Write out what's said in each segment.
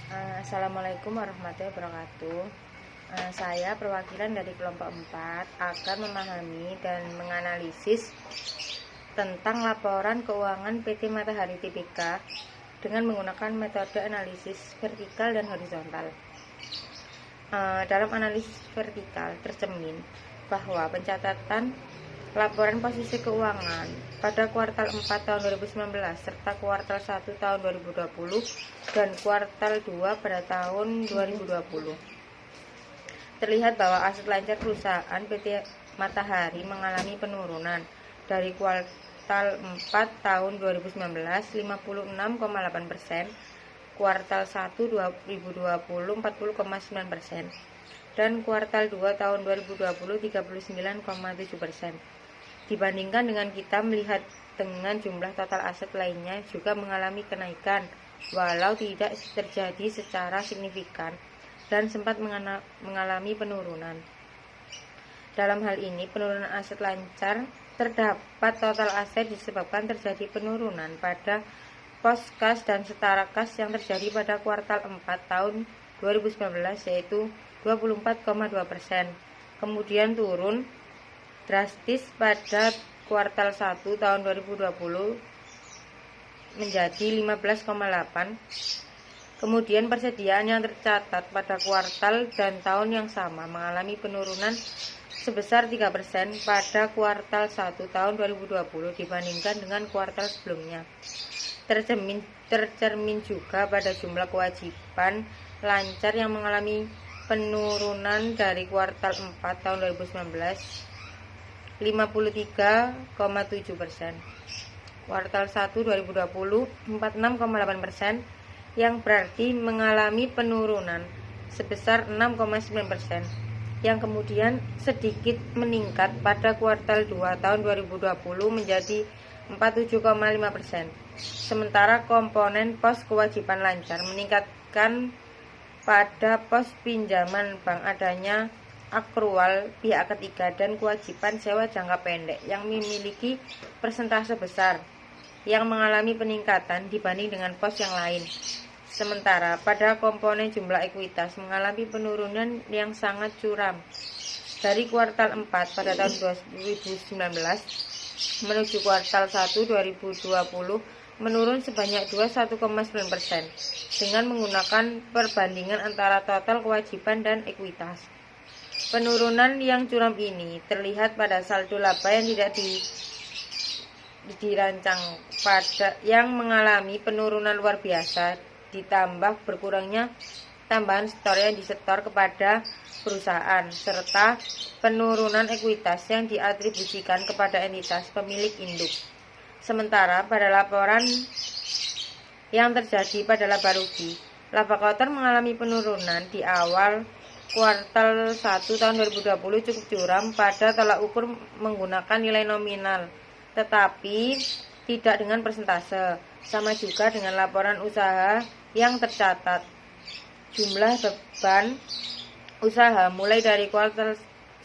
Assalamualaikum warahmatullahi wabarakatuh. Saya perwakilan dari kelompok 4 akan memahami dan menganalisis tentang laporan keuangan PT Matahari Tbk dengan menggunakan metode analisis vertikal dan horizontal. Dalam analisis vertikal tercermin bahwa pencatatan laporan posisi keuangan pada kuartal 4 tahun 2019 serta kuartal 1 tahun 2020 dan kuartal 2 pada tahun 2020. Terlihat bahwa aset lancar perusahaan PT Matahari mengalami penurunan dari kuartal 4 tahun 2019 56,8%, kuartal 1 2020 40,9%, dan kuartal 2 tahun 2020 39,7%. Dibandingkan dengan kita melihat dengan jumlah total aset lainnya juga mengalami kenaikan, walau tidak terjadi secara signifikan dan sempat mengalami penurunan. Dalam hal ini, penurunan aset lancar terdapat total aset disebabkan terjadi penurunan pada pos kas dan setara kas yang terjadi pada kuartal 4 tahun 2019 yaitu 24,2%. Kemudian turun drastis pada kuartal 1 tahun 2020 menjadi 15,8%. Kemudian persediaan yang tercatat pada kuartal dan tahun yang sama mengalami penurunan sebesar 3% pada kuartal 1 tahun 2020 dibandingkan dengan kuartal sebelumnya. Tercermin juga pada jumlah kewajiban lancar yang mengalami penurunan dari kuartal 4 tahun 2019 53,7%, kuartal 1 2020 46,8%, yang berarti mengalami penurunan sebesar 6,9%, yang kemudian sedikit meningkat pada kuartal 2 tahun 2020 menjadi 47,5%. Sementara komponen pos kewajiban lancar meningkatkan pada pos pinjaman bank adanya akrual pihak ketiga dan kewajiban sewa jangka pendek yang memiliki persentase besar yang mengalami peningkatan dibanding dengan pos yang lain. Sementara pada komponen jumlah ekuitas mengalami penurunan yang sangat curam dari kuartal 4 pada tahun 2019 menuju kuartal 1 2020 menurun sebanyak 21,9% dengan menggunakan perbandingan antara total kewajiban dan ekuitas. Penurunan yang curam ini terlihat pada saldo laba yang tidak dirancang yang mengalami penurunan luar biasa ditambah berkurangnya tambahan setor yang disetor kepada perusahaan serta penurunan ekuitas yang diatribusikan kepada entitas pemilik induk. Sementara pada laporan yang terjadi pada laba rugi, laba kotor mengalami penurunan di awal kuartal 1 tahun 2020 cukup curam pada tolak ukur menggunakan nilai nominal, tetapi tidak dengan persentase. Sama juga dengan laporan usaha yang tercatat. Jumlah beban usaha mulai dari kuartal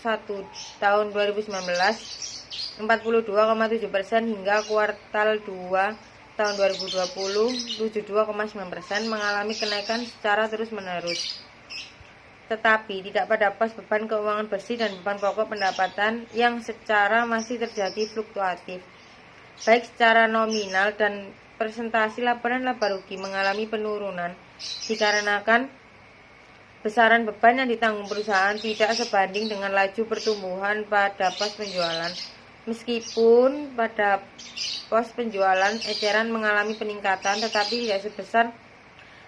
1 tahun 2019 42,7% hingga kuartal 2 tahun 2020 72,9% mengalami kenaikan secara terus-menerus. Tetapi tidak pada pos beban keuangan bersih dan beban pokok pendapatan yang secara masih terjadi fluktuatif. Baik secara nominal dan presentasi laporan laba rugi mengalami penurunan dikarenakan besaran beban yang ditanggung perusahaan tidak sebanding dengan laju pertumbuhan pada pos penjualan. Meskipun pada pos penjualan eceran mengalami peningkatan tetapi tidak sebesar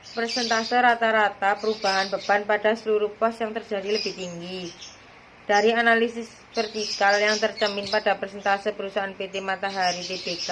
persentase rata-rata perubahan beban pada seluruh pos yang terjadi lebih tinggi. Dari analisis vertikal yang tercermin pada persentase perusahaan PT Matahari Tbk